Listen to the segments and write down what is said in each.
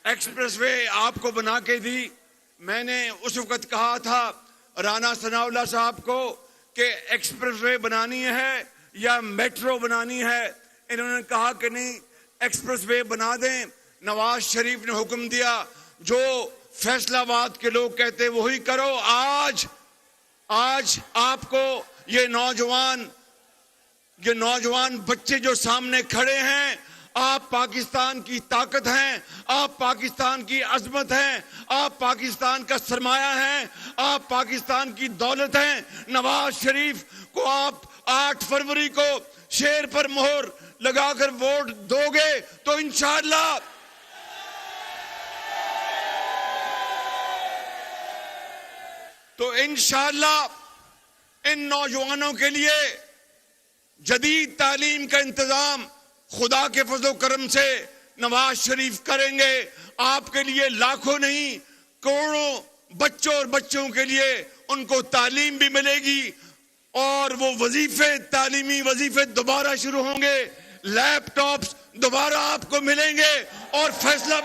Express way آپ کو بنا کے دی. میں نے اس وقت کہا تھا رانا ثناء اللہ صاحب کو کہ ایکسپریس وے بنانی ہے یا میٹرو بنانی ہے. انہوں نے کہا کہ نہیں, ایکسپریس وے بنا دیں. نواز شریف نے حکم دیا جو فیصلہ آباد کے لوگ کہتے وہی کرو. آج آپ کو یہ نوجوان بچے جو سامنے کھڑے ہیں, آپ پاکستان کی طاقت ہیں, آپ پاکستان کی عظمت ہیں, آپ پاکستان کا سرمایہ ہیں, آپ پاکستان کی دولت ہیں. نواز شریف کو آپ 8 فروری کو شیر پر مہر لگا کر ووٹ دو گے تو انشاءاللہ ان نوجوانوں کے لیے جدید تعلیم کا انتظام خدا کے فضل و کرم سے نواز شریف کریں گے. آپ کے لیے لاکھوں نہیں کروڑوں بچوں اور بچوں کے لیے ان کو تعلیم بھی ملے گی, اور وہ تعلیمی وظیفے دوبارہ شروع ہوں گے, لیپ ٹاپس دوبارہ آپ کو ملیں گے. اور فیصلہ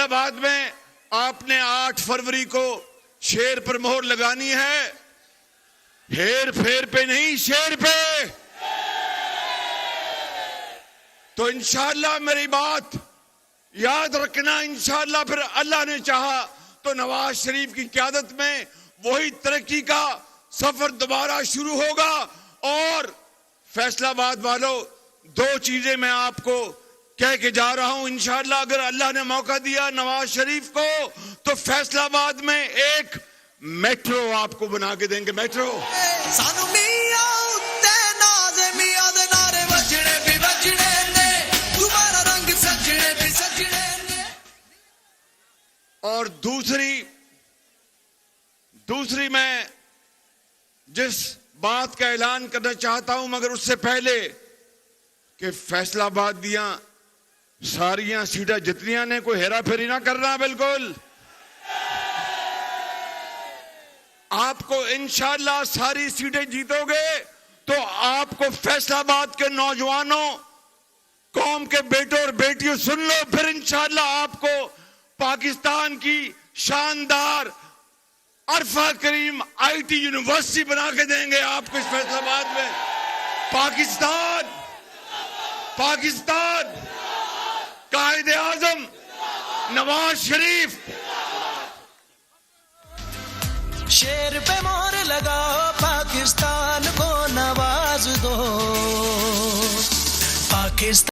آباد میں آپ نے 8 فروری کو شیر پر مہر لگانی ہے, ہیر پھیر پہ نہیں, شیر پہ. تو انشاءاللہ میری بات یاد رکھنا. انشاءاللہ پھر اللہ نے چاہا تو نواز شریف کی قیادت میں وہی ترقی کا سفر دوبارہ شروع ہوگا. اور فیصلہ آباد والوں, 2 چیزیں میں آپ کو کہہ کے جا رہا ہوں. انشاءاللہ اگر اللہ نے موقع دیا نواز شریف کو تو فیصلہ آباد میں ایک میٹرو آپ کو بنا کے دیں گے. میٹرو اور دوسری میں جس بات کا اعلان کرنا چاہتا ہوں, مگر اس سے پہلے کہ فیصلہ آباد دیاں ساریاں سیٹیں جتنیاں نے کوئی ہیرا پھیری نہ کرنا. بالکل آپ کو انشاءاللہ ساری سیٹیں جیتو گے تو آپ کو فیصلہ آباد کے نوجوانوں, قوم کے بیٹوں اور بیٹیوں, سن لو, پھر انشاءاللہ آپ کو پاکستان کی شاندار عرفہ کریم IT یونیورسٹی بنا کے دیں گے آپ کو اس فیصلہ آباد میں. پاکستان قائد اعظم نواز شریف. شیر پہ مہر لگاؤ, پاکستان کو نواز دو. پاکستان